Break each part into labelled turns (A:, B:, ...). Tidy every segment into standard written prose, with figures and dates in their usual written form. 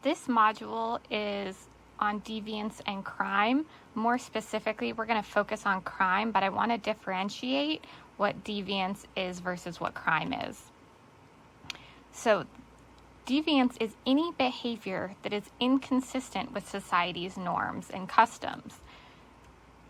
A: This module is on deviance and crime. More specifically, we're going to focus on crime, but I want to differentiate what deviance is versus what crime is. So, deviance is any behavior that is inconsistent with society's norms and customs,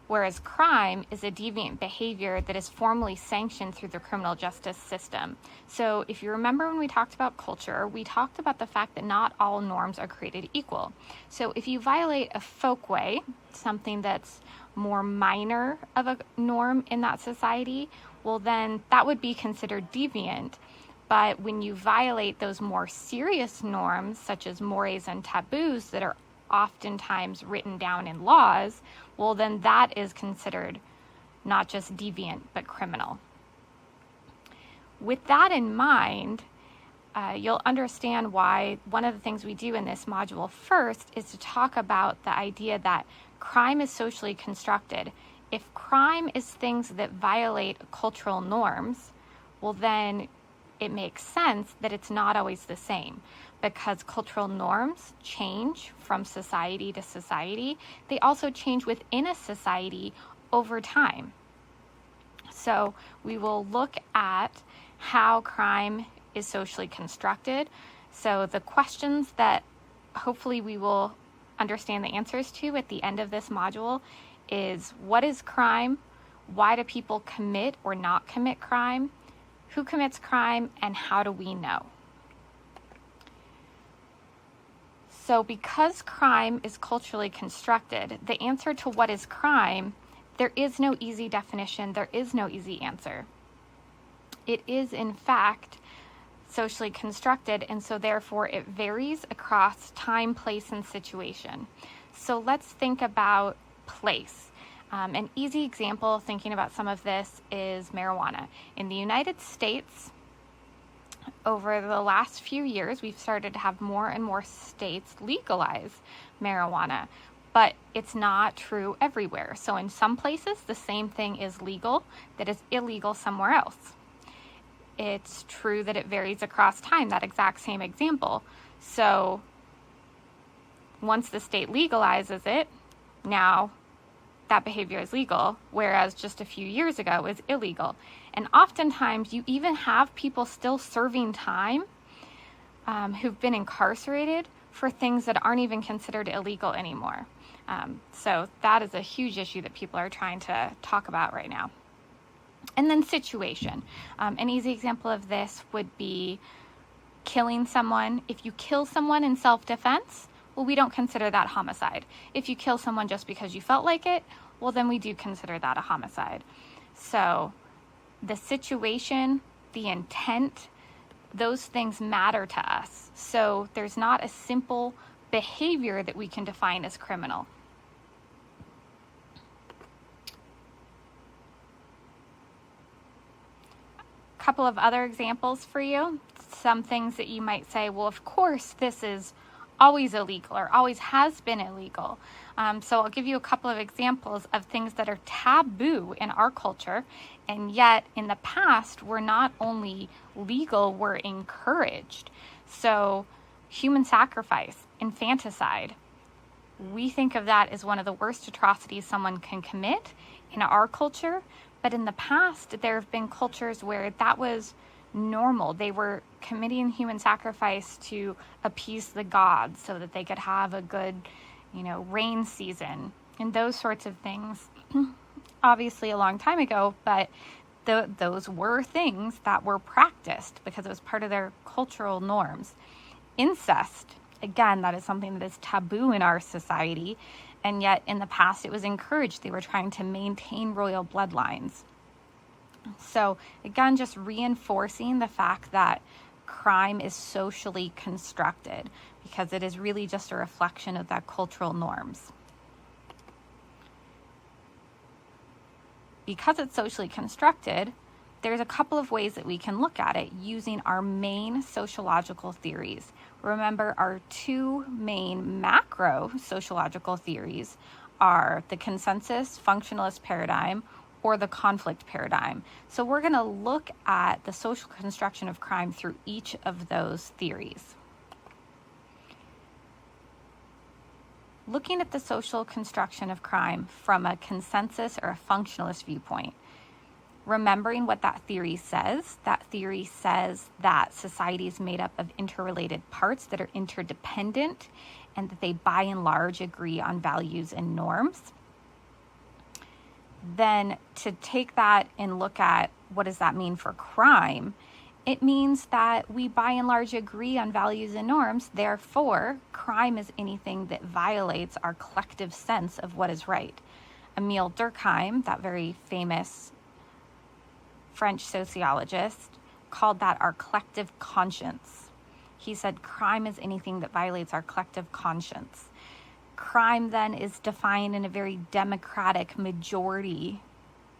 A: whereas crime is a deviant behavior that is formally sanctioned through the criminal justice system. So if you remember when we talked about culture, we talked about the fact that not all norms are created equal. So if you violate a folkway, something that's more minor of a norm in that society, well then that would be considered deviant. But when you violate those more serious norms, such as mores and taboos that are oftentimes written down in laws, well then that is considered not just deviant but criminal. With that in mind, you'll understand why one of the things we do in this module first is to talk about the idea that crime is socially constructed. If crime is things that violate cultural norms, well then it makes sense that it's not always the same, because cultural norms change from society to society. They also change within a society over time. So we will look at how crime is socially constructed. So the questions that hopefully we will understand the answers to at the end of this module is: what is crime? Why do people commit or not commit crime? Who commits crime, and how do we know? So because crime is culturally constructed, the answer to what is crime, there is no easy definition, there is no easy answer. It is, in fact, socially constructed, and so therefore it varies across time, place, and situation. So let's think about place. An easy example thinking about some of this is marijuana. In the United States, over the last few years, we've started to have more and more states legalize marijuana, but it's not true everywhere. So in some places, the same thing is legal that is illegal somewhere else. It's true that it varies across time, that exact same example. So once the state legalizes it, now that behavior is legal, whereas just a few years ago it was illegal. And oftentimes you even have people still serving time who've been incarcerated for things that aren't even considered illegal anymore. So that is a huge issue that people are trying to talk about right now. And then situation. An easy example of this would be killing someone. If you kill someone in self-defense, well, we don't consider that homicide. If you kill someone just because you felt like it, well, then we do consider that a homicide. So the situation, the intent, those things matter to us. So there's not a simple behavior that we can define as criminal. A couple of other examples for you. Some things that you might say, well, of course, this is always illegal or always has been illegal. So I'll give you a couple of examples of things that are taboo in our culture, and yet in the past were not only legal, were encouraged. So human sacrifice, infanticide, we think of that as one of the worst atrocities someone can commit in our culture, but in the past there have been cultures where that was normal. They were committing human sacrifice to appease the gods so that they could have a good, rain season and those sorts of things. Obviously a long time ago, but those were things that were practiced because it was part of their cultural norms. Incest, again, that is something that is taboo in our society, and yet in the past it was encouraged. They were trying to maintain royal bloodlines. So again, just reinforcing the fact that crime is socially constructed because it is really just a reflection of that cultural norms. Because it's socially constructed, there's a couple of ways that we can look at it using our main sociological theories. Remember, our two main macro sociological theories are the consensus functionalist paradigm or the conflict paradigm. So we're going to look at the social construction of crime through each of those theories. looking at the social construction of crime from a consensus or a functionalist viewpoint, remembering what that theory says. That theory says that society is made up of interrelated parts that are interdependent and that they by and large agree on values and norms. Then to take that and look at what does that mean for crime, it means that we by and large agree on values and norms. Therefore, crime is anything that violates our collective sense of what is right. Emile Durkheim, that very famous French sociologist, called that our collective conscience. He said crime is anything that violates our collective conscience. Crime then is defined in a very democratic majority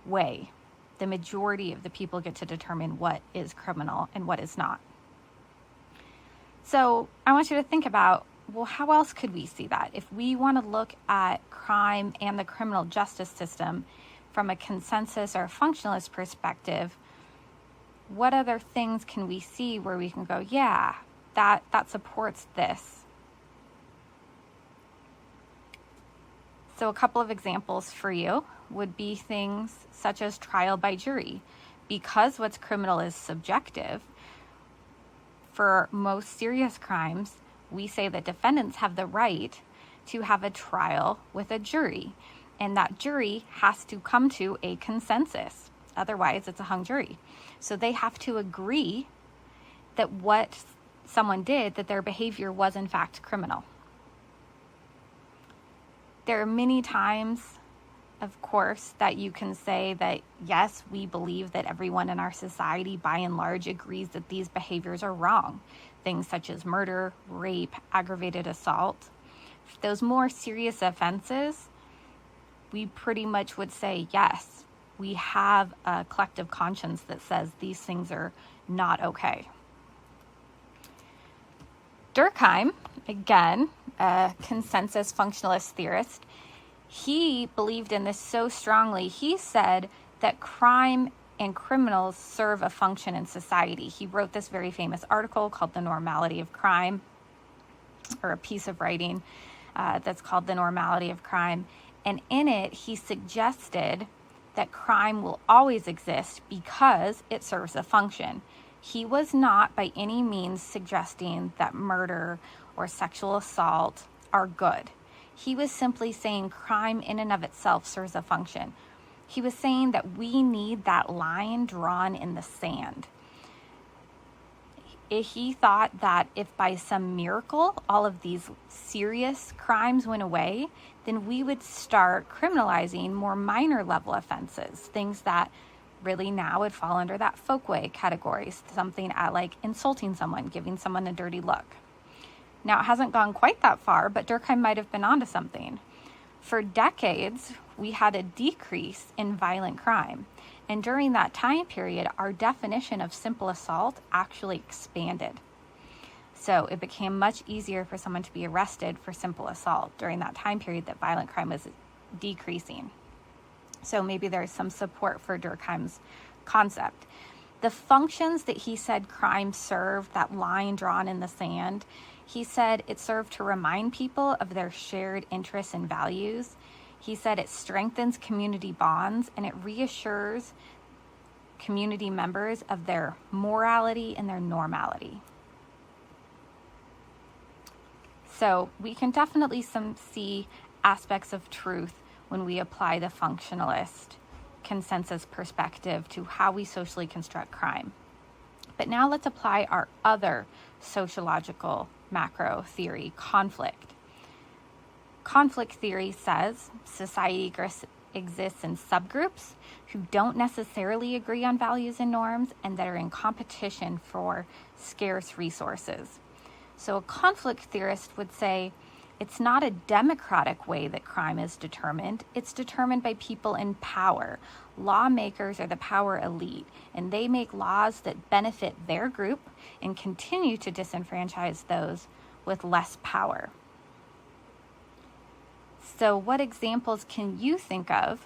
A: way. The majority of the people get to determine what is criminal and what is not. So I want you to think about, well, how else could we see that? If we want to look at crime and the criminal justice system from a consensus or a functionalist perspective, what other things can we see where we can go, yeah, that supports this? So a couple of examples for you would be things such as trial by jury. Because what's criminal is subjective, for most serious crimes, we say that defendants have the right to have a trial with a jury. And that jury has to come to a consensus. Otherwise, it's a hung jury. So they have to agree that what someone did, that their behavior was in fact criminal. There are many times, of course, that you can say that, yes, we believe that everyone in our society, by and large, agrees that these behaviors are wrong. Things such as murder, rape, aggravated assault. Those more serious offenses, we pretty much would say, yes, we have a collective conscience that says these things are not okay. Durkheim, again, a consensus functionalist theorist, he believed in this so strongly. He said that crime and criminals serve a function in society. He wrote this very famous article called The Normality of Crime, or a piece of writing that's called The Normality of Crime. And in it, he suggested that crime will always exist because it serves a function. He was not by any means suggesting that murder or sexual assault are good. He was simply saying crime in and of itself serves a function. He was saying that we need that line drawn in the sand. He thought that if by some miracle all of these serious crimes went away, then we would start criminalizing more minor level offenses, things that really now would fall under that folkway category, something like insulting someone, giving someone a dirty look. Now, it hasn't gone quite that far, but Durkheim might have been onto something. For decades, we had a decrease in violent crime. And during that time period, our definition of simple assault actually expanded. So it became much easier for someone to be arrested for simple assault during that time period that violent crime was decreasing. So maybe there's some support for Durkheim's concept. The functions that he said crime served, that line drawn in the sand, he said it served to remind people of their shared interests and values. He said it strengthens community bonds and it reassures community members of their morality and their normality. So we can definitely see aspects of truth when we apply the functionalist consensus perspective to how we socially construct crime. But now let's apply our other sociological macro theory, conflict. Conflict theory says society exists in subgroups who don't necessarily agree on values and norms and that are in competition for scarce resources. So a conflict theorist would say it's not a democratic way that crime is determined. It's determined by people in power. Lawmakers are the power elite, and they make laws that benefit their group and continue to disenfranchise those with less power. So what examples can you think of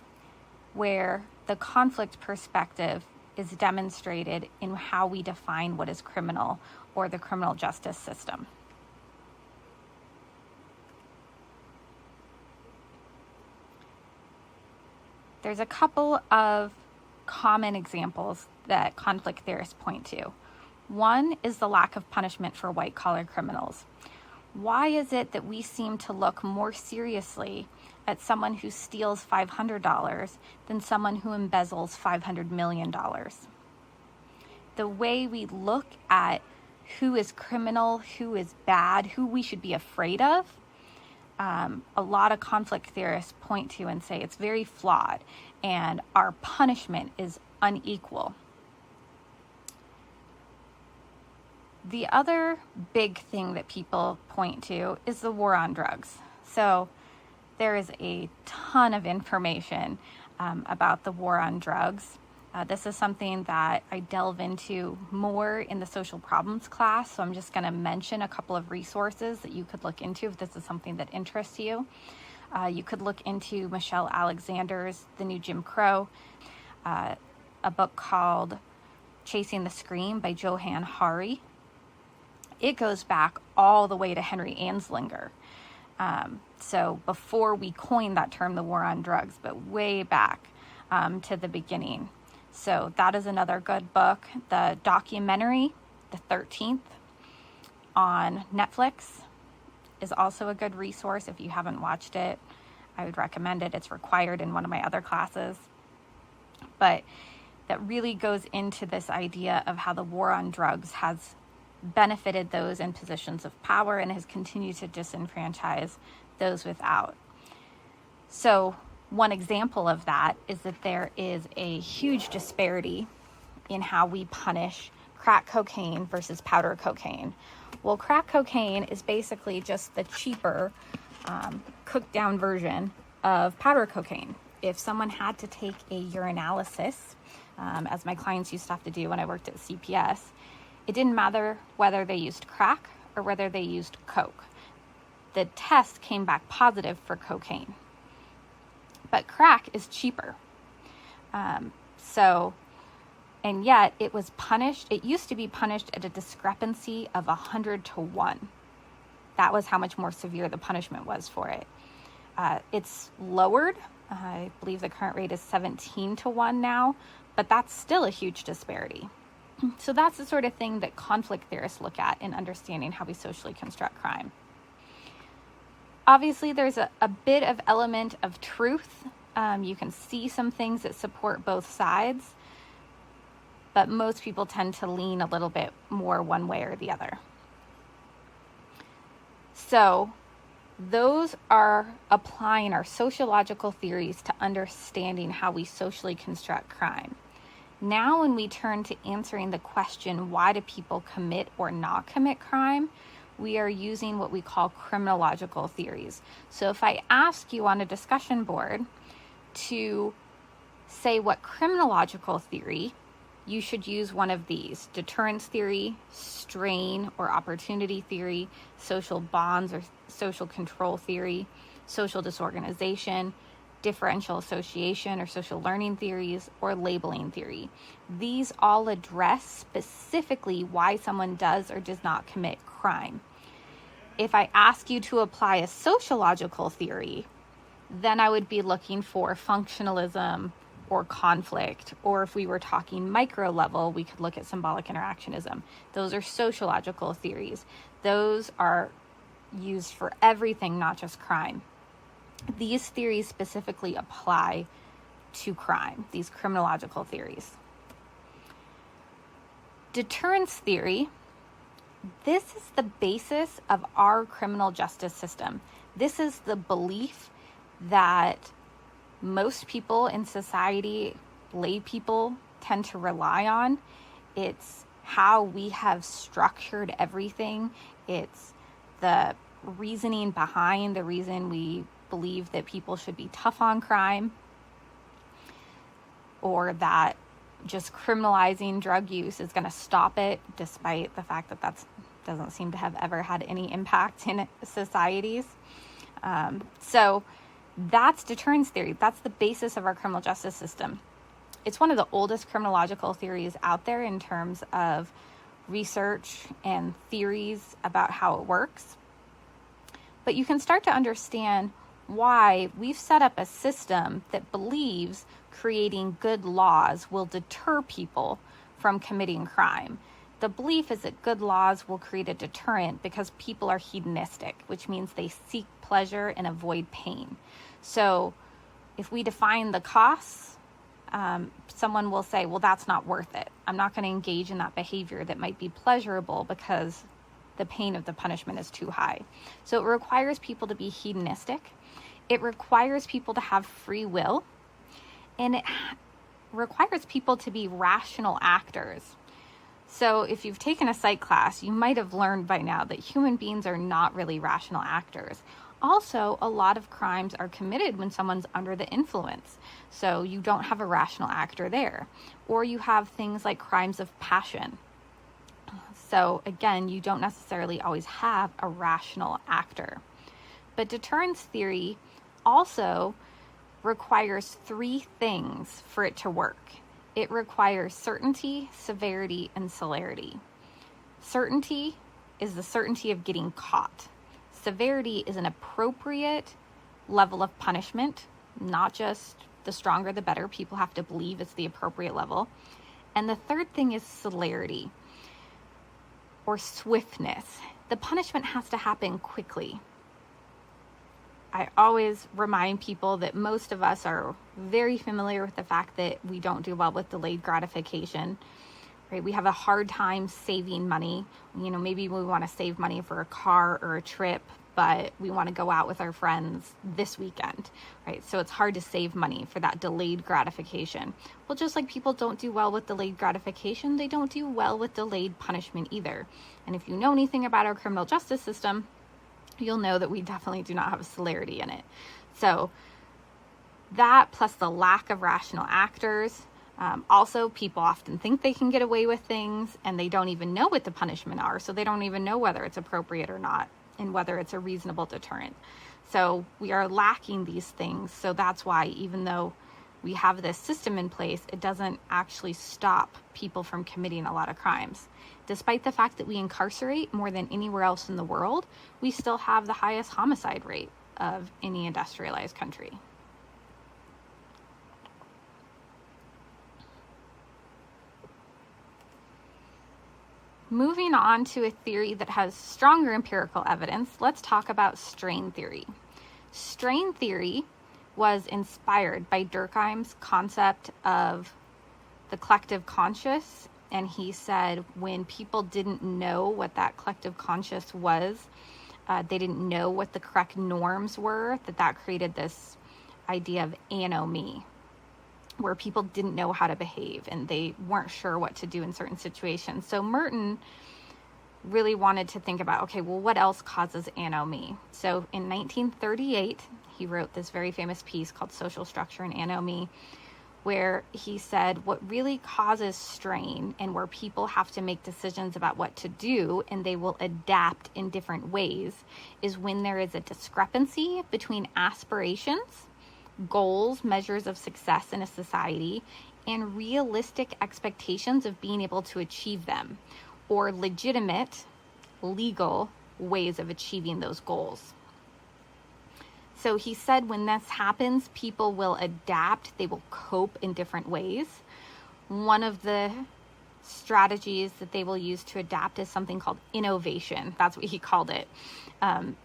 A: where the conflict perspective is demonstrated in how we define what is criminal or the criminal justice system? There's a couple of common examples that conflict theorists point to. One is the lack of punishment for white-collar criminals. Why is it that we seem to look more seriously at someone who steals $500 than someone who embezzles $500 million? The way we look at who is criminal, who is bad, who we should be afraid of, a lot of conflict theorists point to and say it's very flawed and our punishment is unequal. The other big thing that people point to is the war on drugs. So there is a ton of information about the war on drugs. This is something that I delve into more in the social problems class. So I'm just going to mention a couple of resources that you could look into if this is something that interests you. You could look into Michelle Alexander's The New Jim Crow, a book called Chasing the Scream by Johann Hari. It goes back all the way to Henry Anslinger. So before we coined that term, the war on drugs, but way back to the beginning. So that is another good book. The documentary, The 13th, on Netflix is also a good resource. If you haven't watched it, I would recommend it. It's required in one of my other classes. But that really goes into this idea of how the war on drugs has benefited those in positions of power and has continued to disenfranchise those without. So one example of that is that there is a huge disparity in how we punish crack cocaine versus powder cocaine. Well, crack cocaine is basically just the cheaper, cooked down version of powder cocaine. If someone had to take a urinalysis, as my clients used to have to do when I worked at CPS, it didn't matter whether they used crack or whether they used coke. The test came back positive for cocaine. But crack is cheaper. And yet it was punished. It used to be punished at a discrepancy of 100 to 1. That was how much more severe the punishment was for it. It's lowered. I believe the current rate is 17 to 1 now, but that's still a huge disparity. So that's the sort of thing that conflict theorists look at in understanding how we socially construct crime. Obviously, there's a bit of element of truth. You can see some things that support both sides, but most people tend to lean a little bit more one way or the other. So those are applying our sociological theories to understanding how we socially construct crime. Now, when we turn to answering the question, why do people commit or not commit crime, we are using what we call criminological theories. So if I ask you on a discussion board to say what criminological theory, you should use one of these: deterrence theory, strain or opportunity theory, social bonds or social control theory, social disorganization, differential association or social learning theories, or labeling theory. These all address specifically why someone does or does not commit crime. If I ask you to apply a sociological theory, then I would be looking for functionalism or conflict, or if we were talking micro level, we could look at symbolic interactionism. Those are sociological theories. Those are used for everything, not just crime. These theories specifically apply to crime, these criminological theories. Deterrence theory, this is the basis of our criminal justice system. This is the belief that most people in society, lay people, tend to rely on. It's how we have structured everything. It's the reasoning behind the reason we believe that people should be tough on crime, or that just criminalizing drug use is going to stop it, despite the fact that that doesn't seem to have ever had any impact in societies. So that's deterrence theory. That's the basis of our criminal justice system. It's one of the oldest criminological theories out there in terms of research and theories about how it works. But you can start to understand why we've set up a system that believes creating good laws will deter people from committing crime. The belief is that good laws will create a deterrent because people are hedonistic, which means they seek pleasure and avoid pain. So if we define the costs, someone will say, well, that's not worth it. I'm not going to engage in that behavior that might be pleasurable because the pain of the punishment is too high. So it requires people to be hedonistic. It requires people to have free will. And it requires people to be rational actors. So if you've taken a psych class, you might have learned by now that human beings are not really rational actors. Also, a lot of crimes are committed when someone's under the influence. So you don't have a rational actor there. Or you have things like crimes of passion. So again, you don't necessarily always have a rational actor. But deterrence theory also requires three things for it to work. It requires certainty, severity, and celerity. Certainty is the certainty of getting caught. Severity is an appropriate level of punishment, not just the stronger the better. People have to believe it's the appropriate level. And the third thing is celerity or swiftness. The punishment has to happen quickly. I always remind people that most of us are very familiar with the fact that we don't do well with delayed gratification, right? We have a hard time saving money. Maybe we want to save money for a car or a trip, but we want to go out with our friends this weekend, right? So it's hard to save money for that delayed gratification. Well, just like people don't do well with delayed gratification, they don't do well with delayed punishment either. And if you know anything about our criminal justice system, you'll know that we definitely do not have a celerity in it. So that plus the lack of rational actors. Also, people often think they can get away with things and they don't even know what the punishment are. So they don't even know whether it's appropriate or not and whether it's a reasonable deterrent. So we are lacking these things. So that's why even though we have this system in place, it doesn't actually stop people from committing a lot of crimes. Despite the fact that we incarcerate more than anywhere else in the world, we still have the highest homicide rate of any industrialized country. Moving on to a theory that has stronger empirical evidence, let's talk about strain theory. Strain theory was inspired by Durkheim's concept of the collective conscious. And he said when people didn't know what that collective conscious was, they didn't know what the correct norms were, that created this idea of anomie, where people didn't know how to behave and they weren't sure what to do in certain situations. So Merton really wanted to think about, okay, well, what else causes anomie? So in 1938, he wrote this very famous piece called Social Structure and Anomie, where he said what really causes strain and where people have to make decisions about what to do and they will adapt in different ways is when there is a discrepancy between aspirations, goals, measures of success in a society, and realistic expectations of being able to achieve them, or legitimate, legal ways of achieving those goals. So he said when this happens, people will adapt, they will cope in different ways. One of the strategies that they will use to adapt is something called innovation. That's what he called it.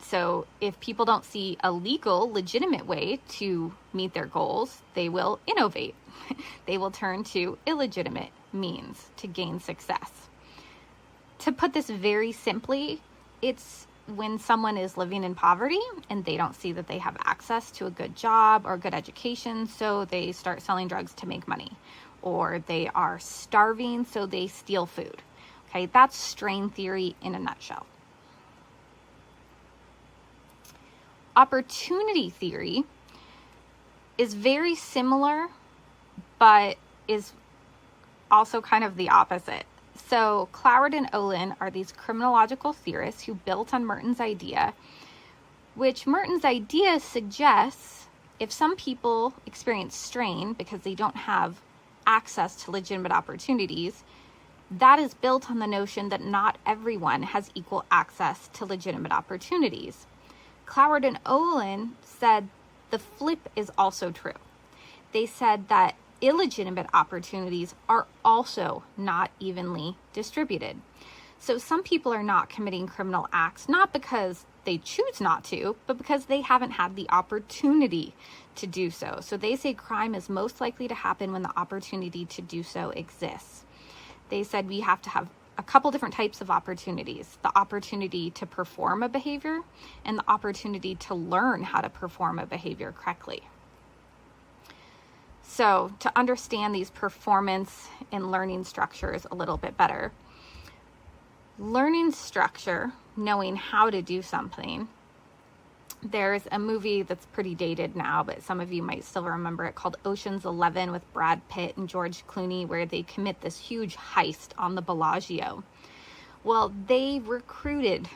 A: So if people don't see a legal, legitimate way to meet their goals, they will innovate. They will turn to illegitimate means to gain success. To put this very simply, it's when someone is living in poverty and they don't see that they have access to a good job or good education, so they start selling drugs to make money. Or they are starving, so they steal food. Okay, that's strain theory in a nutshell. Opportunity theory is very similar, but is also kind of the opposite. So Cloward and Olin are these criminological theorists who built on Merton's idea, which Merton's idea suggests if some people experience strain because they don't have access to legitimate opportunities, that is built on the notion that not everyone has equal access to legitimate opportunities. Cloward and Olin said The flip is also true. They said that illegitimate opportunities are also not evenly distributed. So some people are not committing criminal acts, not because they choose not to, but because they haven't had the opportunity to do so. So they say crime is most likely to happen when the opportunity to do so exists. They said we have to have a couple different types of opportunities: the opportunity to perform a behavior and the opportunity to learn how to perform a behavior correctly. So to understand these performance and learning structures a little bit better, learning structure, knowing how to do something. There's a movie that's pretty dated now, but some of you might still remember it, called Ocean's 11 with Brad Pitt and George Clooney, where they commit this huge heist on the Bellagio. Well, they recruited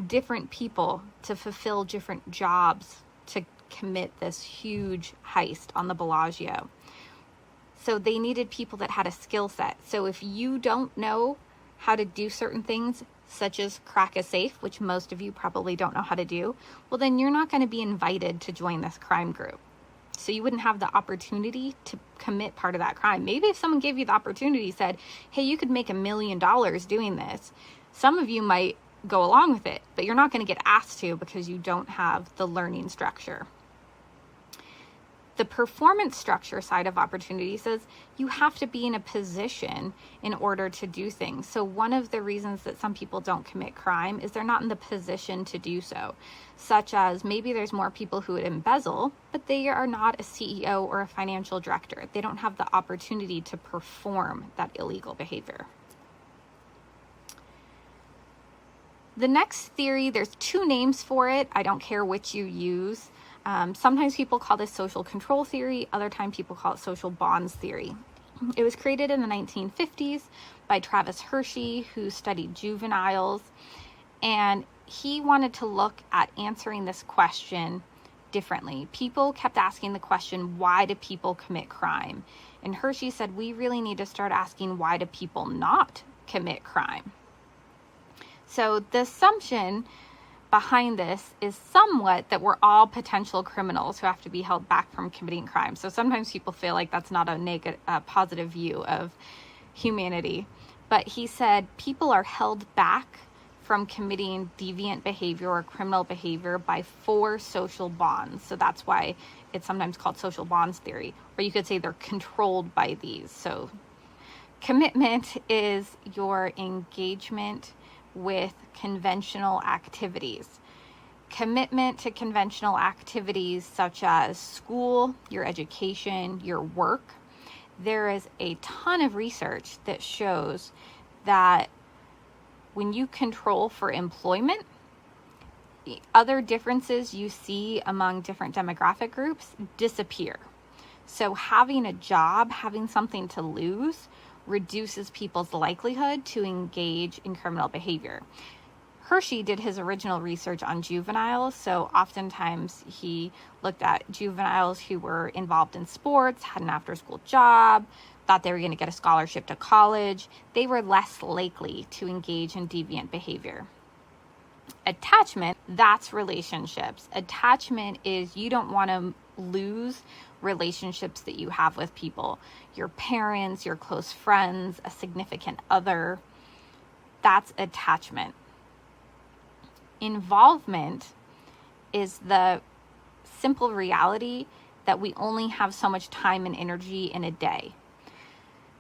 A: different people to fulfill different jobs to commit this huge heist on the Bellagio. So they needed people that had a skill set. So if you don't know how to do certain things, such as crack a safe, which most of you probably don't know how to do, well, then you're not going to be invited to join this crime group. So you wouldn't have the opportunity to commit part of that crime. Maybe if someone gave you the opportunity, said, hey, you could make $1 million doing this, some of you might go along with it, but you're not going to get asked to because you don't have the learning structure. The performance structure side of opportunity says you have to be in a position in order to do things. So one of the reasons that some people don't commit crime is they're not in the position to do so, such as maybe there's more people who would embezzle, but they are not a CEO or a financial director. They don't have the opportunity to perform that illegal behavior. The next theory, there's two names for it. I don't care which you use. Sometimes people call this social control theory. Other times people call it social bonds theory. It was created in the 1950s by Travis Hershey, who studied juveniles. And he wanted to look at answering this question differently. People kept asking the question, why do people commit crime? And Hershey said, we really need to start asking, why do people not commit crime? So the assumption behind this is somewhat that we're all potential criminals who have to be held back from committing crime. So sometimes people feel like that's not a positive view of humanity. But he said people are held back from committing deviant behavior or criminal behavior by 4 social bonds. So that's why it's sometimes called social bonds theory. Or you could say they're controlled by these. So commitment is your engagement with conventional activities. Commitment to conventional activities such as school, your education, your work. There is a ton of research that shows that when you control for employment, the other differences you see among different demographic groups disappear. So having a job, having something to lose, reduces people's likelihood to engage in criminal behavior. Hershey did his original research on juveniles, so oftentimes he looked at juveniles who were involved in sports, had an after-school job, thought they were going to get a scholarship to college. They were less likely to engage in deviant behavior. Attachment, that's relationships. Attachment is you don't want to lose relationships that you have with people, your parents, your close friends, a significant other. That's attachment. Involvement is the simple reality that we only have so much time and energy in a day.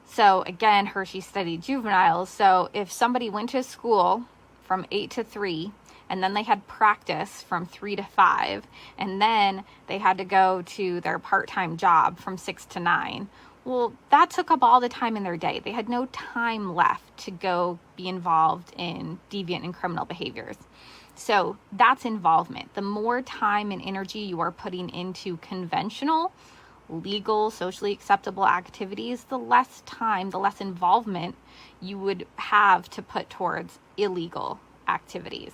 A: So again, Hershey studied juveniles. So if somebody went to school from 8 to 3, and then they had practice from 3 to 5, and then they had to go to their part-time job from 6 to 9. Well, that took up all the time in their day. They had no time left to go be involved in deviant and criminal behaviors. So that's involvement. The more time and energy you are putting into conventional, legal, socially acceptable activities, the less time, the less involvement you would have to put towards illegal activities.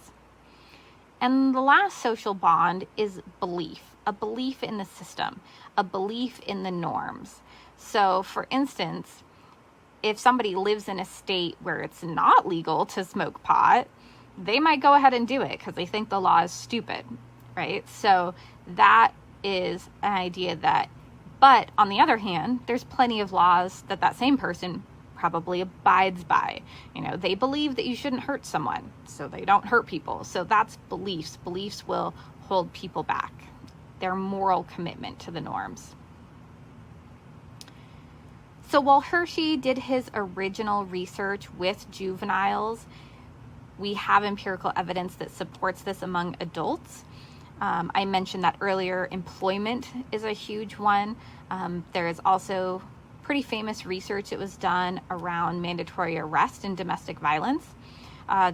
A: And the last social bond is belief, a belief in the system, a belief in the norms. So for instance, if somebody lives in a state where it's not legal to smoke pot, they might go ahead and do it because they think the law is stupid, right? So that is an idea that, but on the other hand, there's plenty of laws that that same person probably abides by. They believe that you shouldn't hurt someone, so they don't hurt people. So that's beliefs. Beliefs will hold people back. Their moral commitment to the norms. So while Hershey did his original research with juveniles, we have empirical evidence that supports this among adults. I mentioned that earlier. Employment is a huge one. There is also pretty famous research that was done around mandatory arrest and domestic violence.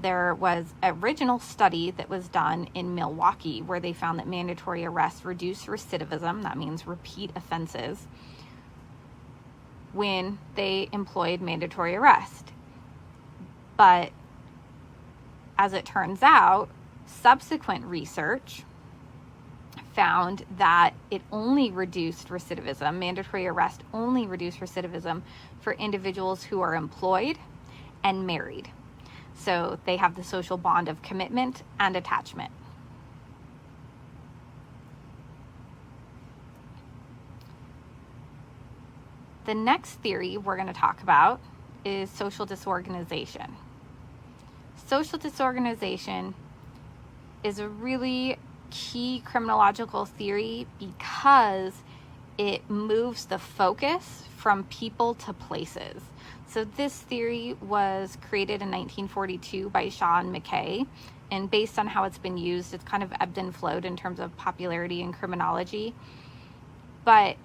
A: There was an original study that was done in Milwaukee where they found that mandatory arrest reduced recidivism, that means repeat offenses, when they employed mandatory arrest. But as it turns out, subsequent research found that it only reduced recidivism, mandatory arrest only reduced recidivism for individuals who are employed and married. So they have the social bond of commitment and attachment. The next theory we're going to talk about is social disorganization. Social disorganization is a really key criminological theory because it moves the focus from people to places. So this theory was created in 1942 by Sean McKay, and based on how it's been used, it's kind of ebbed and flowed in terms of popularity in criminology. But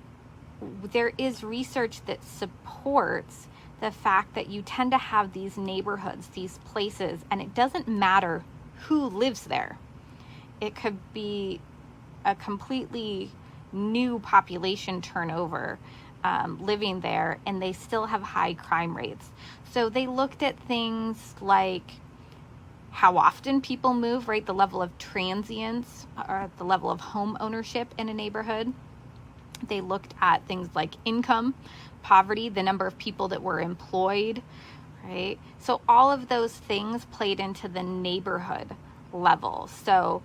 A: there is research that supports the fact that you tend to have these neighborhoods, these places, and it doesn't matter who lives there. It could be a completely new population turnover living there, and they still have high crime rates. So they looked at things like how often people move, right? The level of transience or the level of home ownership in a neighborhood. They looked at things like income, poverty, the number of people that were employed, right? So all of those things played into the neighborhood level. So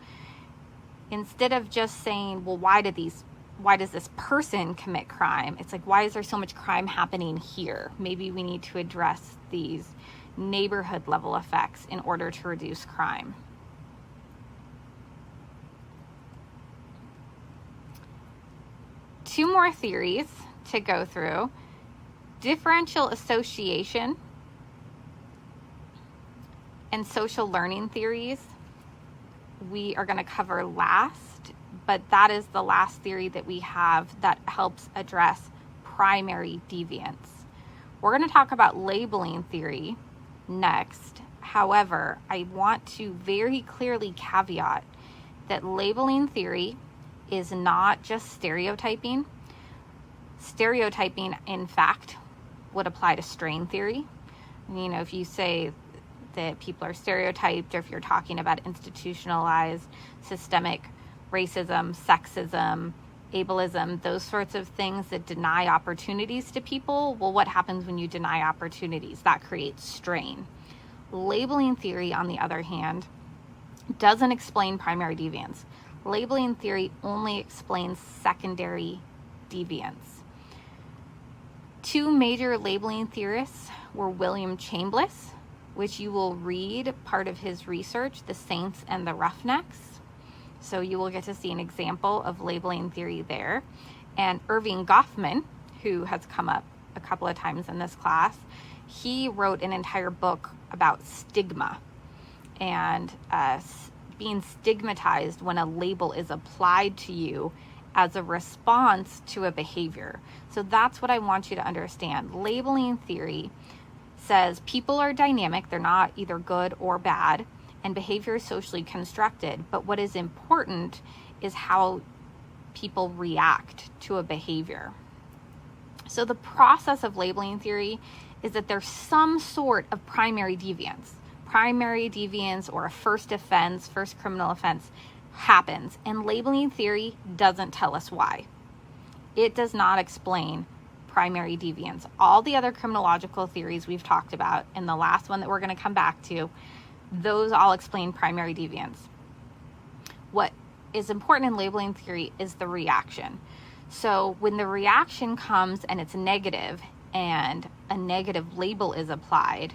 A: instead of just saying, well, why does this person commit crime? It's like, why is there so much crime happening here? Maybe we need to address these neighborhood level effects in order to reduce crime. Two more theories to go through. Differential association and social learning theories we are going to cover last, but that is the last theory that we have that helps address primary deviance. We're going to talk about labeling theory next. However, I want to very clearly caveat that labeling theory is not just stereotyping. Stereotyping, in fact, would apply to strain theory. If you say that people are stereotyped, or if you're talking about institutionalized systemic racism, sexism, ableism, those sorts of things that deny opportunities to people, well, what happens when you deny opportunities? That creates strain. Labeling theory, on the other hand, doesn't explain primary deviance. Labeling theory only explains secondary deviance. Two major labeling theorists were William Chambliss, which you will read part of his research, The Saints and the Roughnecks. So you will get to see an example of labeling theory there. And Irving Goffman, who has come up a couple of times in this class, he wrote an entire book about stigma and being stigmatized when a label is applied to you as a response to a behavior. So that's what I want you to understand. Labeling theory says people are dynamic, they're not either good or bad, and behavior is socially constructed. But what is important is how people react to a behavior. So the process of labeling theory is that there's some sort of primary deviance. Primary deviance or a first offense, first criminal offense happens, and labeling theory doesn't tell us why. It does not explain primary deviance. All the other criminological theories we've talked about, and the last one that we're going to come back to, those all explain primary deviance. What is important in labeling theory is the reaction. So when the reaction comes and it's negative and a negative label is applied,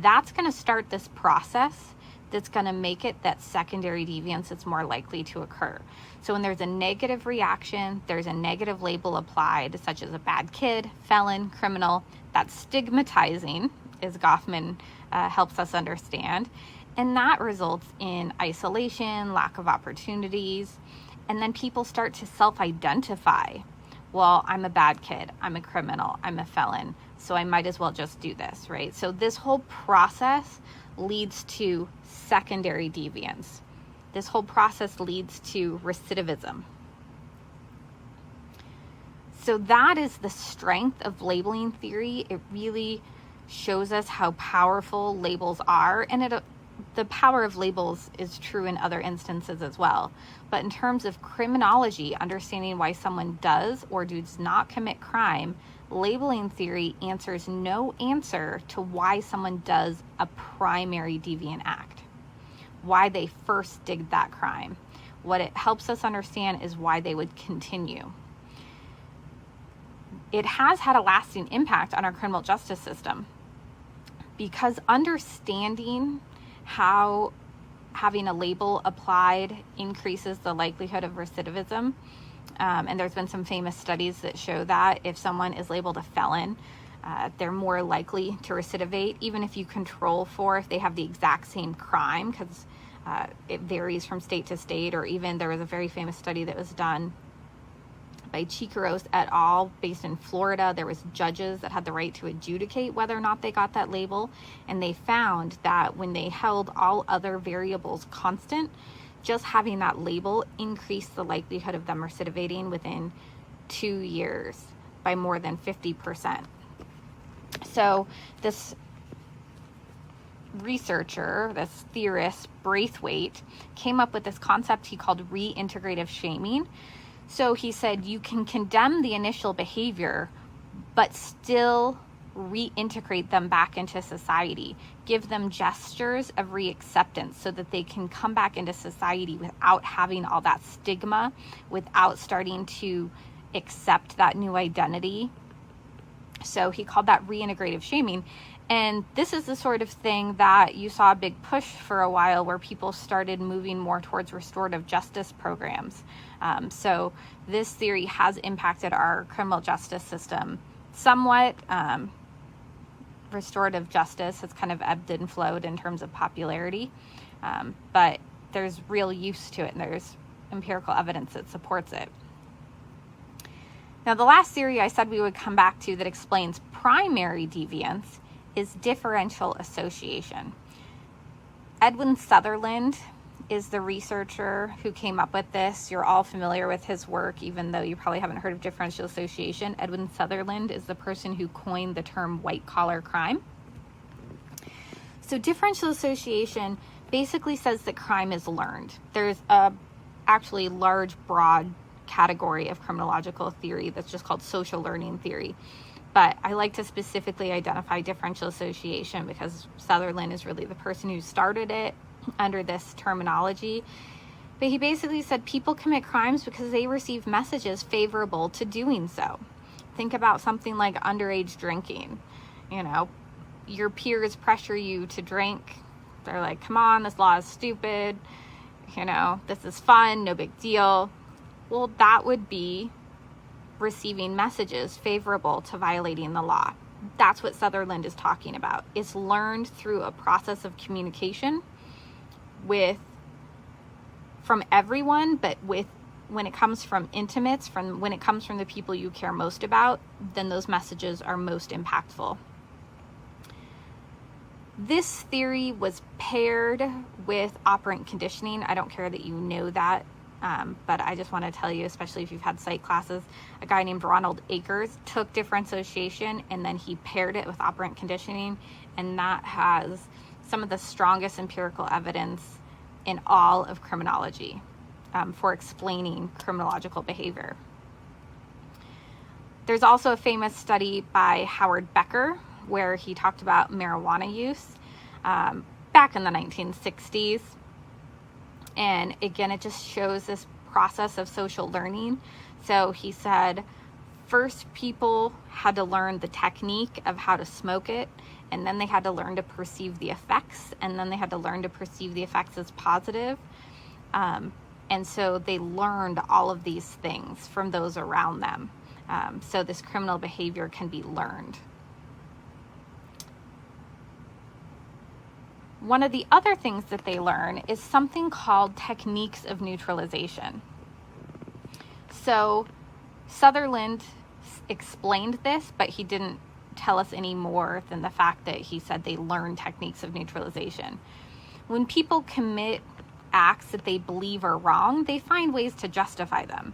A: that's going to start this process that's going to make it that secondary deviance is more likely to occur. So when there's a negative reaction, there's a negative label applied, such as a bad kid, felon, criminal. That's stigmatizing, as Goffman helps us understand. And that results in isolation, lack of opportunities. And then people start to self-identify. Well, I'm a bad kid, I'm a criminal, I'm a felon, so I might as well just do this, right? So this whole process leads to secondary deviance. This whole process leads to recidivism. So that is the strength of labeling theory. It really shows us how powerful labels are, and the power of labels is true in other instances as well. But in terms of criminology, understanding why someone does or does not commit crime, labeling theory answers no answer to why someone does a primary deviant act, why they first did that crime. What it helps us understand is why they would continue. It has had a lasting impact on our criminal justice system, because understanding how having a label applied increases the likelihood of recidivism. And there's been some famous studies that show that if someone is labeled a felon, they're more likely to recidivate, even if you control for if they have the exact same crime, because it varies from state to state. Or even there was a very famous study that was done by Chikaros et al. Based in Florida. There was judges that had the right to adjudicate whether or not they got that label, and they found that when they held all other variables constant, just having that label increased the likelihood of them recidivating within 2 years by more than 50%. So this researcher, this theorist, Braithwaite, came up with this concept he called reintegrative shaming. So he said you can condemn the initial behavior, but still reintegrate them back into society. Give them gestures of reacceptance so that they can come back into society without having all that stigma, without starting to accept that new identity. So he called that reintegrative shaming. And this is the sort of thing that you saw a big push for a while, where people started moving more towards restorative justice programs. So this theory has impacted our criminal justice system somewhat. Restorative justice has kind of ebbed and flowed in terms of popularity, but there's real use to it, and there's empirical evidence that supports it. Now, the last theory I said we would come back to that explains primary deviance is differential association. Edwin Sutherland is the researcher who came up with this. You're all familiar with his work, even though you probably haven't heard of differential association. Edwin Sutherland is the person who coined the term white-collar crime. So differential association basically says that crime is learned. There's a actually large, broad category of criminological theory that's just called social learning theory. But I like to specifically identify differential association because Sutherland is really the person who started it under this terminology. But he basically said people commit crimes because they receive messages favorable to doing so. Think about something like underage drinking. You know, your peers pressure you to drink. They're like, come on, this law is stupid. You know, this is fun, no big deal. Well, that would be receiving messages favorable to violating the law. That's what Sutherland is talking about. It's learned through a process of communication from everyone, but when it comes from intimates, when it comes from the people you care most about, then those messages are most impactful. This theory was paired with operant conditioning. I don't care that you know that. But I just want to tell you, especially if you've had psych classes, a guy named Ronald Akers took differential association and then he paired it with operant conditioning, and that has some of the strongest empirical evidence in all of criminology for explaining criminological behavior. There's also a famous study by Howard Becker where he talked about marijuana use back in the 1960s. And again, it just shows this process of social learning. So he said, first people had to learn the technique of how to smoke it, and then they had to learn to perceive the effects, and then they had to learn to perceive the effects as positive. And so they learned all of these things from those around them. So this criminal behavior can be learned. One of the other things that they learn is something called techniques of neutralization. So Sutherland explained this, but he didn't tell us any more than the fact that he said they learn techniques of neutralization. When people commit acts that they believe are wrong, they find ways to justify them.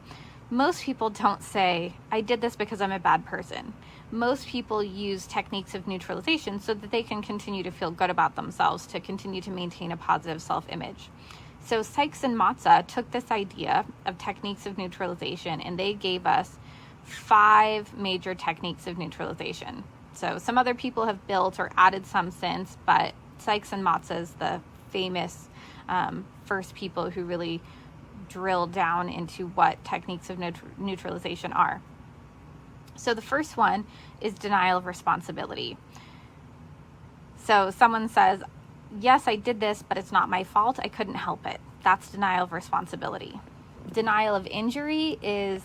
A: Most people don't say, I did this because I'm a bad person. Most people use techniques of neutralization so that they can continue to feel good about themselves, to continue to maintain a positive self-image. So Sykes and Matza took this idea of techniques of neutralization, and they gave us 5 major techniques of neutralization. So some other people have built or added some since, but Sykes and Matza is the famous first people who really drilled down into what techniques of neutralization are. So the first one is denial of responsibility. So someone says, yes, I did this, but it's not my fault. I couldn't help it. That's denial of responsibility. Denial of injury is,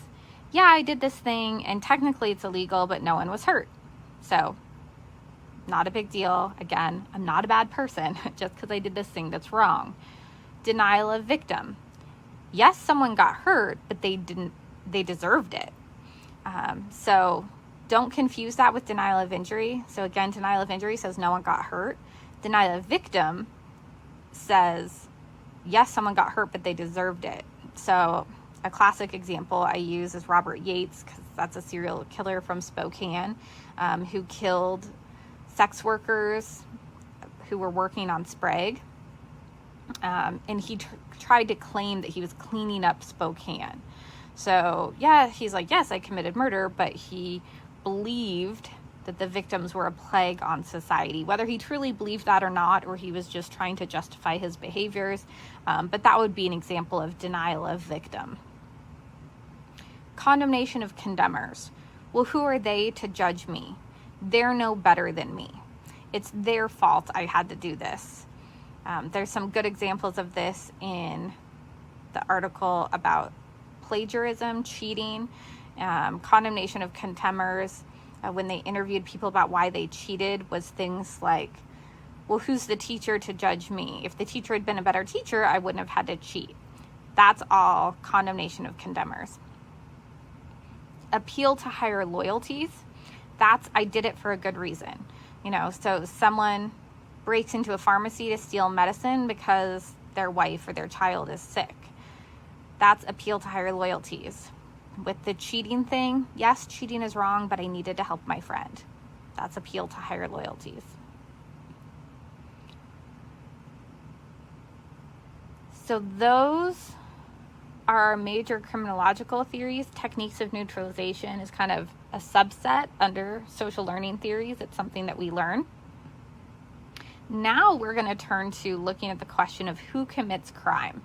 A: yeah, I did this thing and technically it's illegal, but no one was hurt. So not a big deal. Again, I'm not a bad person just because I did this thing that's wrong. Denial of victim. Yes, someone got hurt, but they deserved it. So don't confuse that with denial of injury. So again, denial of injury says no one got hurt. Denial of victim says, yes, someone got hurt, but they deserved it. So a classic example I use is Robert Yates, because that's a serial killer from Spokane, who killed sex workers who were working on Sprague. And he tried to claim that he was cleaning up Spokane. So yeah, he's like, yes, I committed murder, but he believed that the victims were a plague on society. Whether he truly believed that or not, or he was just trying to justify his behaviors, but that would be an example of denial of victim. Condemnation of condemners. Well, who are they to judge me? They're no better than me. It's their fault I had to do this. There's some good examples of this in the article about plagiarism, cheating, condemnation of contemners. When they interviewed people about why they cheated, was things like, well, who's the teacher to judge me? If the teacher had been a better teacher, I wouldn't have had to cheat. That's all condemnation of condemners. Appeal to higher loyalties. That's, I did it for a good reason. So someone breaks into a pharmacy to steal medicine because their wife or their child is sick. That's appeal to higher loyalties. With the cheating thing, yes, cheating is wrong, but I needed to help my friend. That's appeal to higher loyalties. So those are our major criminological theories. Techniques of neutralization is kind of a subset under social learning theories. It's something that we learn. Now we're going to turn to looking at the question of who commits crime.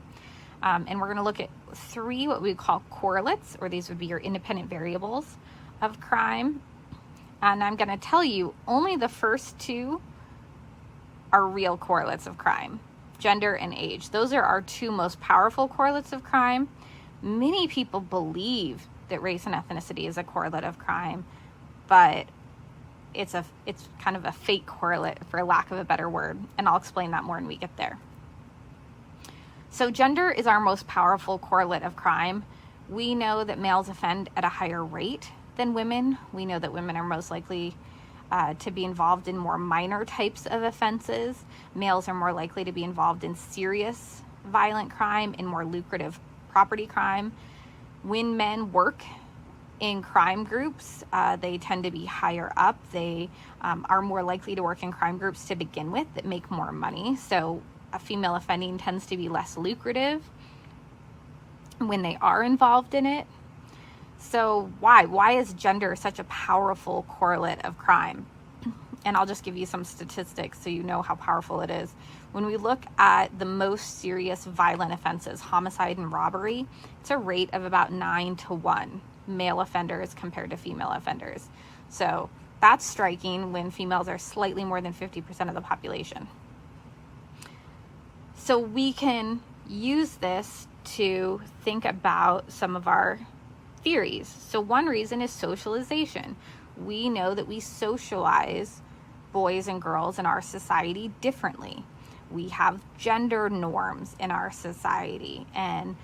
A: And we're going to look at 3 what we call correlates, or these would be your independent variables of crime. And I'm going to tell you only the first 2 are real correlates of crime: gender and age. Those are our 2 most powerful correlates of crime. Many people believe that race and ethnicity is a correlate of crime, but it's kind of a fake correlate, for lack of a better word, and I'll explain that more when we get there. So gender is our most powerful correlate of crime. We know that males offend at a higher rate than women. We know that women are most likely to be involved in more minor types of offenses. Males are more likely to be involved in serious violent crime and more lucrative property crime. When men work in crime groups, they tend to be higher up. They are more likely to work in crime groups to begin with that make more money. So a female offending tends to be less lucrative when they are involved in it. So why is gender such a powerful correlate of crime? and I'll just give you some statistics so you know how powerful it is. When we look at the most serious violent offenses, homicide and robbery, it's a rate of about 9-to-1 male offenders compared to female offenders. So that's striking when females are slightly more than 50% of the population. So we can use this to think about some of our theories. So one reason is socialization. We know that we socialize boys and girls in our society differently. We have gender norms in our society. And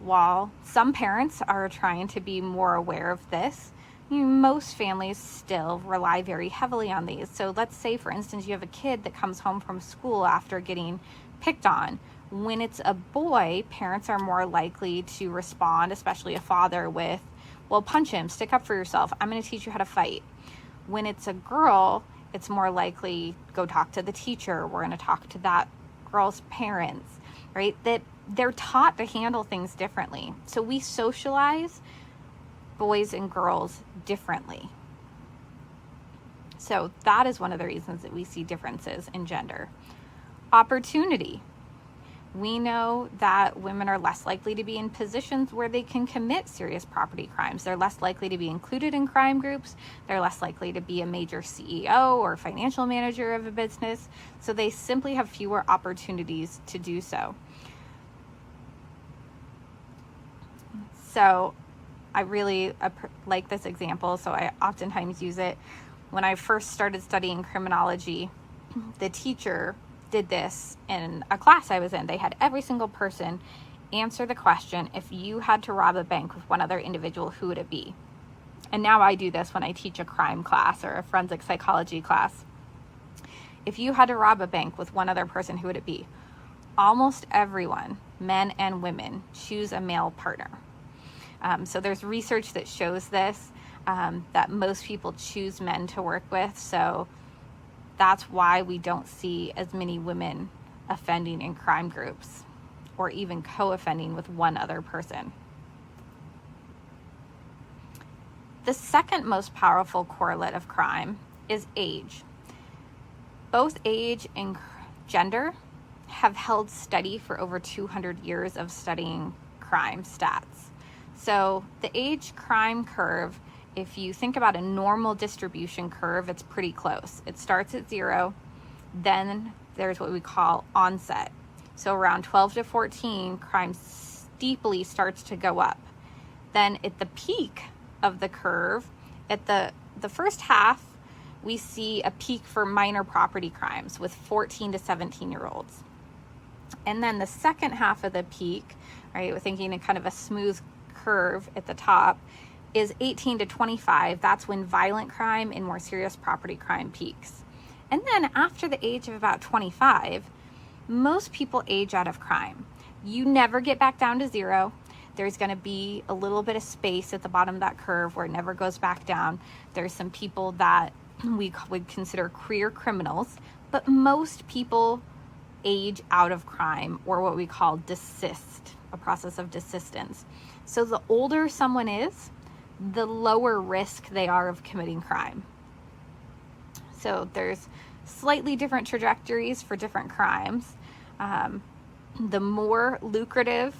A: while some parents are trying to be more aware of this, most families still rely very heavily on these. So let's say, for instance, you have a kid that comes home from school after getting picked on. When it's a boy, parents are more likely to respond, especially a father, with, well, punch him, stick up for yourself, I'm going to teach you how to fight. When it's a girl, it's more likely, go talk to the teacher, we're going to talk to that girl's parents, right? That they're taught to handle things differently. So we socialize boys and girls differently. So that is one of the reasons that we see differences in gender. Opportunity. We know that women are less likely to be in positions where they can commit serious property crimes. They're less likely to be included in crime groups. They're less likely to be a major CEO or financial manager of a business. So they simply have fewer opportunities to do so. So I really like this example, so I oftentimes use it. When I first started studying criminology, the teacher did this in a class I was in. They had every single person answer the question, if you had to rob a bank with one other individual, who would it be? And now I do this when I teach a crime class or a forensic psychology class. If you had to rob a bank with one other person, who would it be? Almost everyone, men and women, choose a male partner. So there's research that shows this, that most people choose men to work with. So that's why we don't see as many women offending in crime groups or even co-offending with one other person. The second most powerful correlate of crime is age. Both age and gender have held steady for over 200 years of studying crime stats. So the age crime curve, if you think about a normal distribution curve, it's pretty close. It starts at 0, then there's what we call onset. So around 12 to 14, crime steeply starts to go up. Then at the peak of the curve, at the first half, we see a peak for minor property crimes with 14 to 17-year-olds. And then the second half of the peak, right, we're thinking in kind of a smooth curve at the top, is 18 to 25. That's when violent crime and more serious property crime peaks. And then after the age of about 25, most people age out of crime. You never get back down to 0. There's going to be a little bit of space at the bottom of that curve where it never goes back down. There's some people that we would consider career criminals, but most people age out of crime, or what we call desist, a process of desistance. So the older someone is, the lower risk they are of committing crime. So there's slightly different trajectories for different crimes. The more lucrative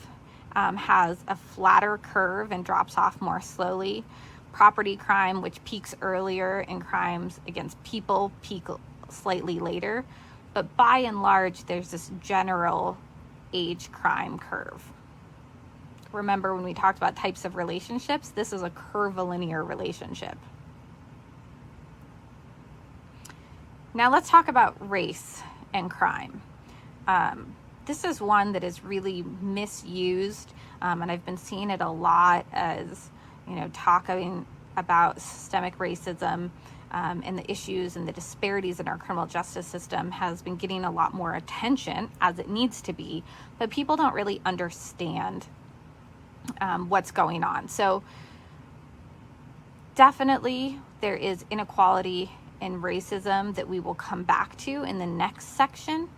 A: has a flatter curve and drops off more slowly. Property crime, which peaks earlier, and crimes against people peak slightly later. But by and large, there's this general age crime curve. Remember when we talked about types of relationships, this is a curvilinear relationship. Now let's talk about race and crime. This is one that is really misused, and I've been seeing it a lot as, talking about systemic racism and the issues and the disparities in our criminal justice system has been getting a lot more attention, as it needs to be, but people don't really understand what's going on. So definitely there is inequality and racism that we will come back to in the next section.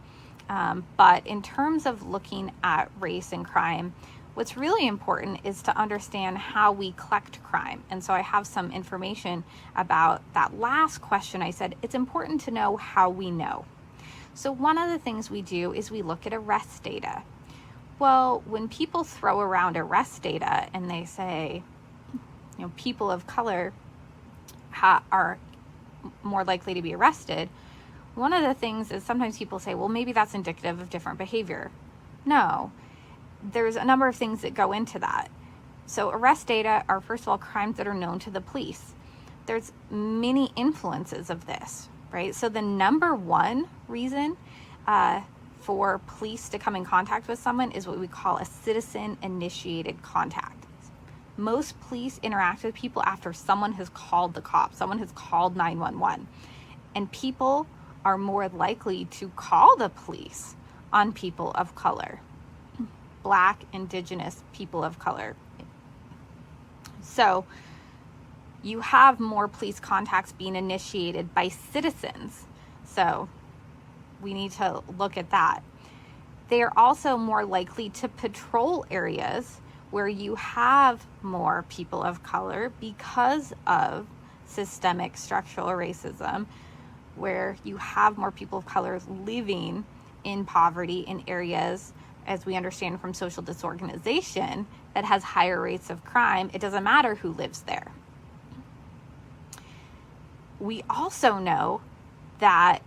A: But in terms of looking at race and crime, What's really important is to understand how we collect crime. And so I have some information about that last question. I said, it's important to know how we know. So one of the things we do is we look at arrest data. Well, when people throw around arrest data and they say, people of color are more likely to be arrested, one of the things is sometimes people say, well, maybe that's indicative of different behavior. No, there's a number of things that go into that. So arrest data are, first of all, crimes that are known to the police. There's many influences of this, right? So the number one reason for police to come in contact with someone is what we call a citizen-initiated contact. Most police interact with people after someone has called the cops, someone has called 911, and people are more likely to call the police on people of color, Black, Indigenous, people of color. So you have more police contacts being initiated by citizens. So we need to look at that. They are also more likely to patrol areas where you have more people of color because of systemic structural racism, where you have more people of color living in poverty in areas, as we understand from social disorganization, that has higher rates of crime. It doesn't matter who lives there. We also know that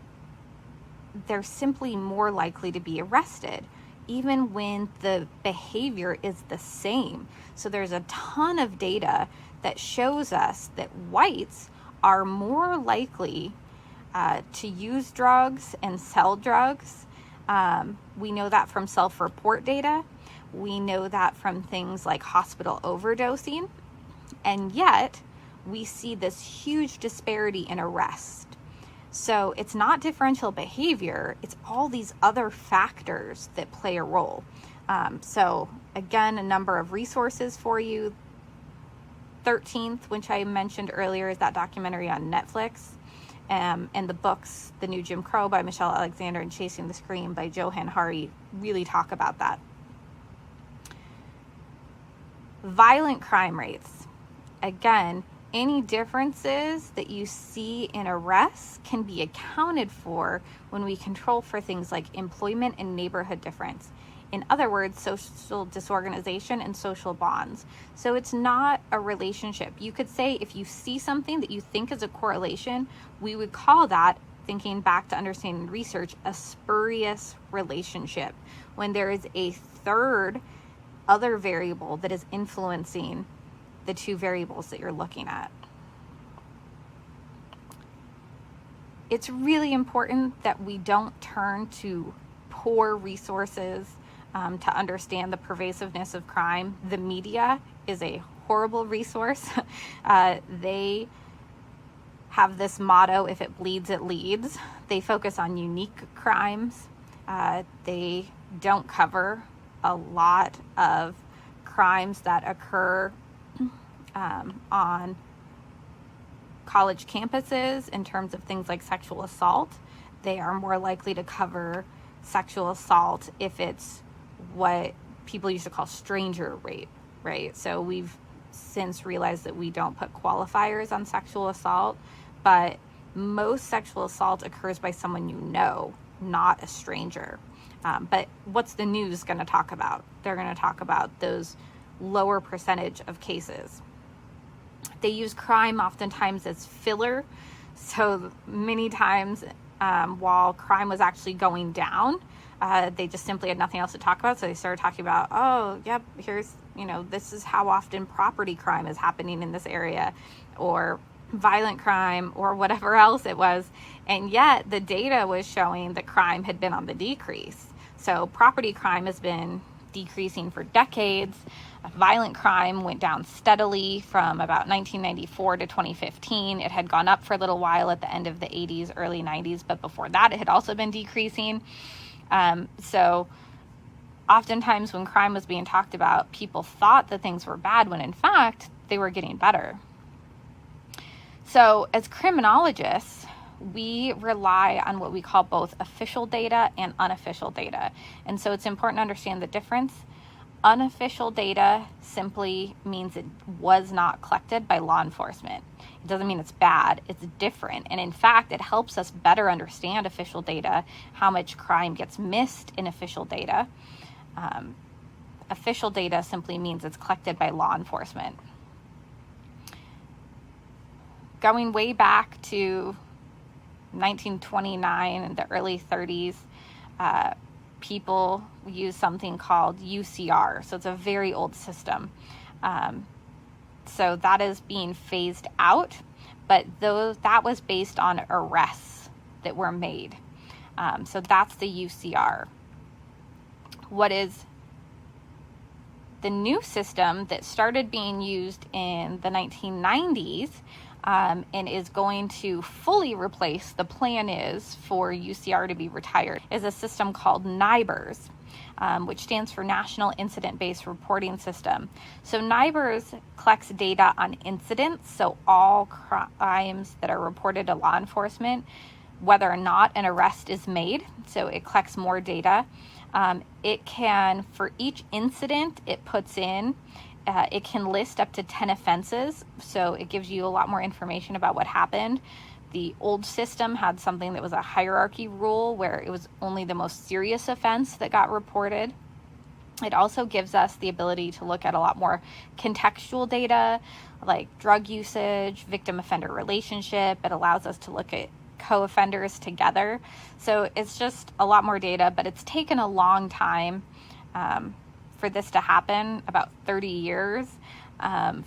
A: they're simply more likely to be arrested, even when the behavior is the same. So there's a ton of data that shows us that whites are more likely to use drugs and sell drugs. We know that from self-report data. We know that from things like hospital overdosing. And yet, we see this huge disparity in arrest. So it's not differential behavior, it's all these other factors that play a role. So again, a number of resources for you. 13th, which I mentioned earlier, is that documentary on Netflix. And the books, The New Jim Crow by Michelle Alexander and Chasing the Scream by Johann Hari, really talk about that. Violent crime rates. Again, any differences that you see in arrests can be accounted for when we control for things like employment and neighborhood difference. In other words, social disorganization and social bonds. So it's not a relationship. You could say if you see something that you think is a correlation, we would call that, thinking back to understanding research, a spurious relationship, when there is a third other variable that is influencing the two variables that you're looking at. It's really important that we don't turn to poor resources to understand the pervasiveness of crime. The media is a horrible resource. They have this motto, if it bleeds, it leads. They focus on unique crimes. They don't cover a lot of crimes that occur on college campuses in terms of things like sexual assault. They are more likely to cover sexual assault if it's what people used to call stranger rape, right? So we've since realized that we don't put qualifiers on sexual assault, but most sexual assault occurs by someone you know, not a stranger. But what's the news going to talk about? They're going to talk about those lower percentage of cases. They use crime oftentimes as filler. So many times while crime was actually going down, they just simply had nothing else to talk about. So they started talking about, oh, yep, here's, this is how often property crime is happening in this area, or violent crime, or whatever else it was. And yet the data was showing that crime had been on the decrease. So property crime has been decreasing for decades. Violent crime went down steadily from about 1994 to 2015. It had gone up for a little while at the end of the 80s, early 90s, but before that it had also been decreasing. So oftentimes when crime was being talked about, people thought that things were bad when in fact they were getting better. So as criminologists, we rely on what we call both official data and unofficial data. And so it's important to understand the difference. Unofficial data simply means it was not collected by law enforcement. It doesn't mean it's bad, it's different. And in fact, it helps us better understand official data, how much crime gets missed in official data. Official data simply means it's collected by law enforcement. Going way back to 1929 and the early 30s, people use something called UCR. So it's a very old system. So that is being phased out, but that was based on arrests that were made. So that's the UCR. What is the new system that started being used in the 1990s and is going to fully replace, the plan is for UCR to be retired, is a system called NIBRS, which stands for National Incident-Based Reporting System. So NIBRS collects data on incidents, so all crimes that are reported to law enforcement, whether or not an arrest is made. So it collects more data. It can, for each incident it puts in, it can list up to 10 offenses, so it gives you a lot more information about what happened. The old system had something that was a hierarchy rule where it was only the most serious offense that got reported. It also gives us the ability to look at a lot more contextual data, like drug usage, victim-offender relationship. It allows us to look at co-offenders together. So it's just a lot more data, but it's taken a long time for this to happen, about 30 years,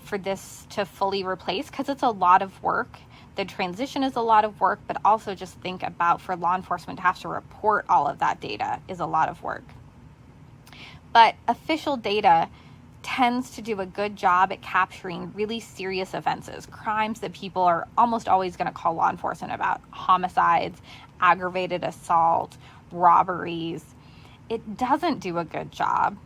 A: for this to fully replace, because it's a lot of work. The transition is a lot of work, but also just think about, for law enforcement to have to report all of that data is a lot of work. But official data tends to do a good job at capturing really serious offenses, crimes that people are almost always going to call law enforcement about: homicides, aggravated assault, robberies. It doesn't do a good job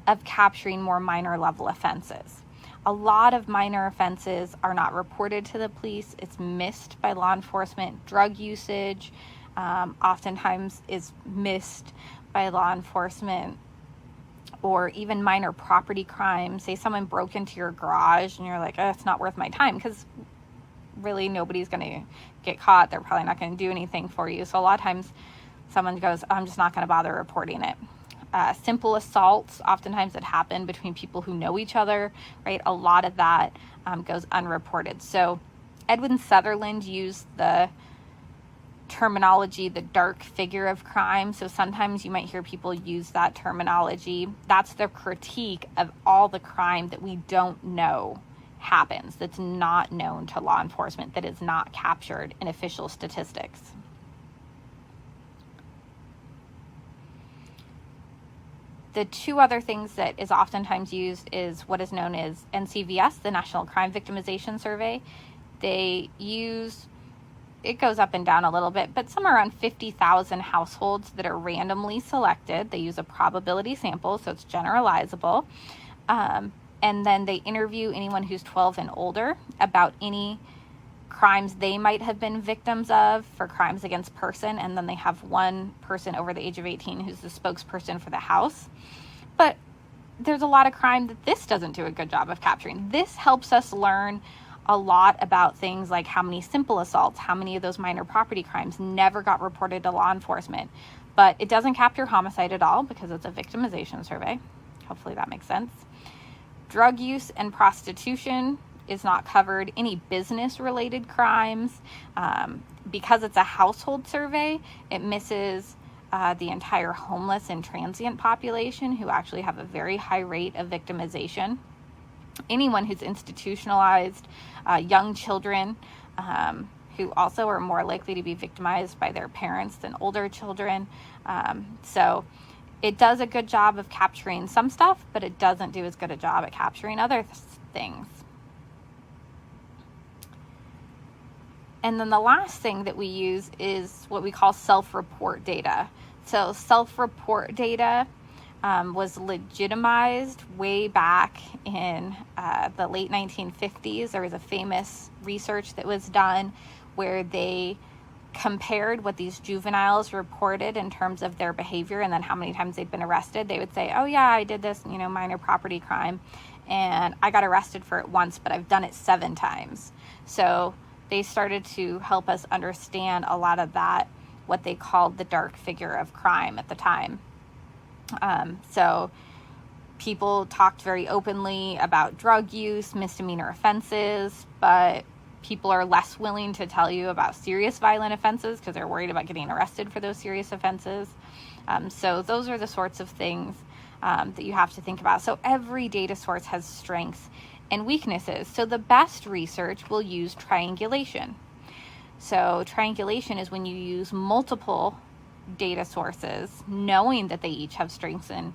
A: of capturing more minor level offenses. A lot of minor offenses are not reported to the police. It's missed by law enforcement. Drug usage oftentimes is missed by law enforcement, or even minor property crimes. Say someone broke into your garage and you're like, oh, it's not worth my time, because really nobody's going to get caught. They're probably not going to do anything for you. So a lot of times someone goes, I'm just not going to bother reporting it. Simple assaults, oftentimes that happen between people who know each other, right? A lot of that goes unreported. So Edwin Sutherland used the terminology, the dark figure of crime. So sometimes you might hear people use that terminology. That's their critique of all the crime that we don't know happens, that's not known to law enforcement, that is not captured in official statistics. The two other things that is oftentimes used is what is known as NCVS, the National Crime Victimization Survey. They use, it goes up and down a little bit, but somewhere around 50,000 households that are randomly selected. They use a probability sample, so it's generalizable. And then they interview anyone who's 12 and older about any crimes they might have been victims of for crimes against person, and then they have one person over the age of 18 who's the spokesperson for the house. But there's a lot of crime that this doesn't do a good job of capturing. This helps us learn a lot about things like how many simple assaults, how many of those minor property crimes never got reported to law enforcement. But it doesn't capture homicide at all because it's a victimization survey. Hopefully that makes sense. Drug use and prostitution is not covered. Any business-related crimes, because it's a household survey, it misses the entire homeless and transient population, who actually have a very high rate of victimization. Anyone who's institutionalized, young children, who also are more likely to be victimized by their parents than older children. So it does a good job of capturing some stuff, but it doesn't do as good a job at capturing other things. And then the last thing that we use is what we call self-report data. So self-report data was legitimized way back in the late 1950s. There was a famous research that was done where they compared what these juveniles reported in terms of their behavior and then how many times they'd been arrested, they would say, oh yeah, I did this, minor property crime and I got arrested for it once, but I've done it 7 times. So they started to help us understand a lot of that, what they called the dark figure of crime at the time. So people talked very openly about drug use, misdemeanor offenses, but people are less willing to tell you about serious violent offenses because they're worried about getting arrested for those serious offenses. So those are the sorts of things that you have to think about. So every data source has strengths and weaknesses. So the best research will use triangulation. So triangulation is when you use multiple data sources, knowing that they each have strengths and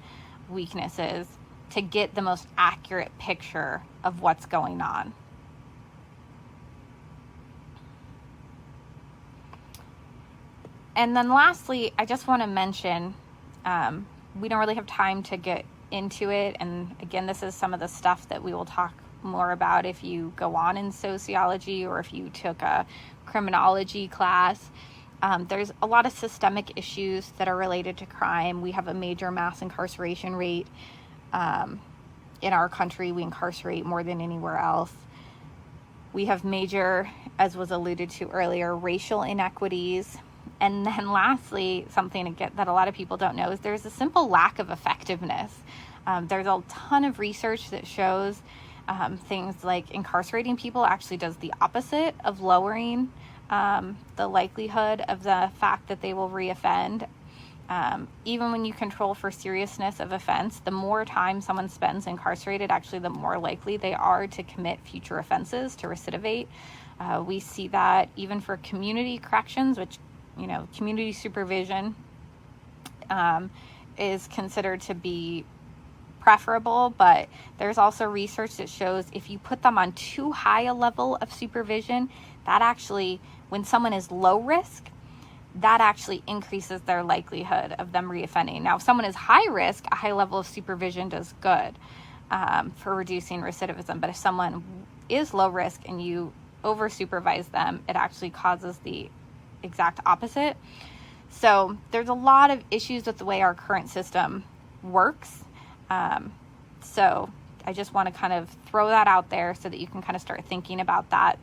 A: weaknesses, to get the most accurate picture of what's going on. And then lastly, I just want to mention, we don't really have time to get into it. And again, this is some of the stuff that we will talk more about if you go on in sociology or if you took a criminology class. There's a lot of systemic issues that are related to crime. We have a major mass incarceration rate. In our country, we incarcerate more than anywhere else. We have major, as was alluded to earlier, racial inequities. And then lastly, something that a lot of people don't know is there's a simple lack of effectiveness. There's a ton of research that shows things like incarcerating people actually does the opposite of lowering the likelihood of the fact that they will reoffend. Even when you control for seriousness of offense, the more time someone spends incarcerated, actually the more likely they are to commit future offenses, to recidivate. We see that even for community corrections, which, community supervision is considered to be preferable, but there's also research that shows if you put them on too high a level of supervision, that actually, when someone is low risk, that actually increases their likelihood of them reoffending. Now, if someone is high risk, a high level of supervision does good for reducing recidivism. But if someone is low risk and you over supervise them, it actually causes the exact opposite. So there's a lot of issues with the way our current system works. So I just want to kind of throw that out there so that you can kind of start thinking about that